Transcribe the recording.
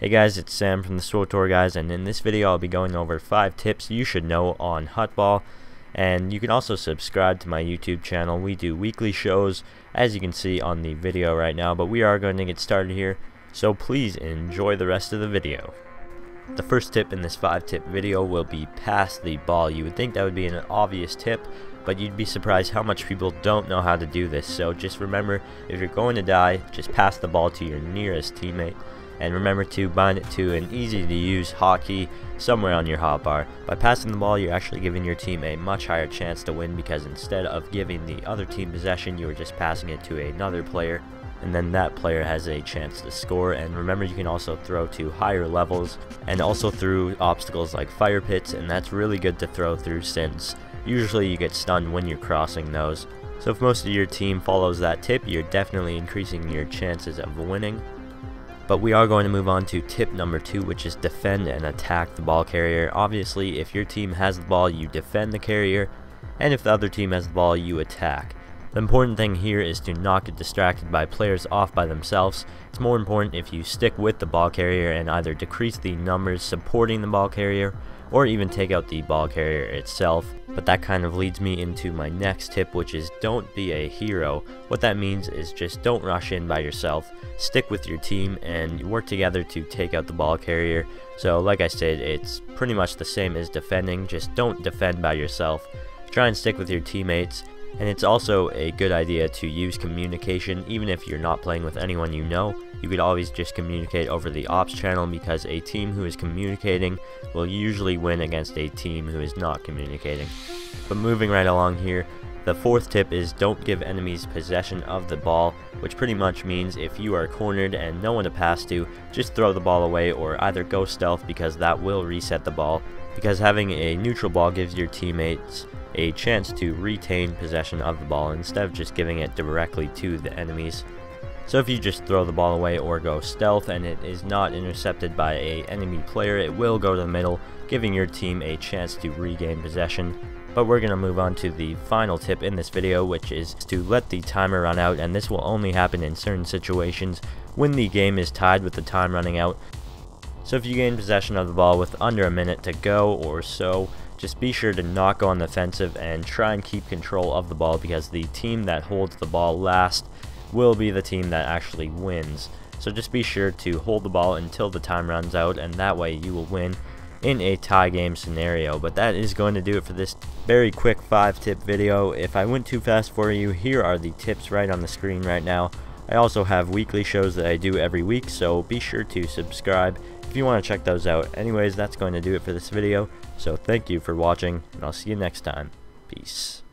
Hey guys, it's Sam from the SWTOR guys, and in this video I'll be going over 5 tips you should know on Huttball. And you can also subscribe to my YouTube channel. We do weekly shows, as you can see on the video right now, but we are going to get started here, so please enjoy the rest of the video. The first tip in this 5-tip video will be pass the ball. You would think that would be an obvious tip, but you'd be surprised how much people don't know how to do this. So just remember, if you're going to die, just pass the ball to your nearest teammate. And remember to bind it to an easy to use hotkey somewhere on your hotbar. By passing the ball, you're actually giving your team a much higher chance to win, because instead of giving the other team possession, you are just passing it to another player, and then that player has a chance to score. And remember, you can also throw to higher levels and also through obstacles like fire pits, and that's really good to throw through since usually you get stunned when you're crossing those. So if most of your team follows that tip, you're definitely increasing your chances of winning. But we are going to move on to tip number 2, which is defend and attack the ball carrier. Obviously, if your team has the ball, you defend the carrier, and if the other team has the ball, you attack. The important thing here is to not get distracted by players off by themselves. It's more important if you stick with the ball carrier and either decrease the numbers supporting the ball carrier, or even take out the ball carrier itself. But that kind of leads me into my next tip, which is don't be a hero. What that means is just don't rush in by yourself. Stick with your team and work together to take out the ball carrier. So like I said, it's pretty much the same as defending, just don't defend by yourself. Try and stick with your teammates. And it's also a good idea to use communication. Even if you're not playing with anyone you know, you could always just communicate over the ops channel, because a team who is communicating will usually win against a team who is not communicating. But moving right along here, the 4th tip is don't give enemies possession of the ball, which pretty much means if you are cornered and no one to pass to, just throw the ball away or either go stealth, because that will reset the ball, because having a neutral ball gives your teammates a chance to retain possession of the ball instead of just giving it directly to the enemies. So if you just throw the ball away or go stealth and it is not intercepted by an enemy player, it will go to the middle, giving your team a chance to regain possession. But we're going to move on to the final tip in this video, which is to let the timer run out, and this will only happen in certain situations when the game is tied with the time running out. So if you gain possession of the ball with under a minute to go or so, just be sure to not go on the offensive and try and keep control of the ball, because the team that holds the ball last will be the team that actually wins. So just be sure to hold the ball until the time runs out, and that way you will win in a tie game scenario. But that is going to do it for this very quick 5-tip video. If I went too fast for you, here are the tips right on the screen right now. I also have weekly shows that I do every week, so be sure to subscribe if you want to check those out. Anyways, that's going to do it for this video, so thank you for watching, and I'll see you next time. Peace.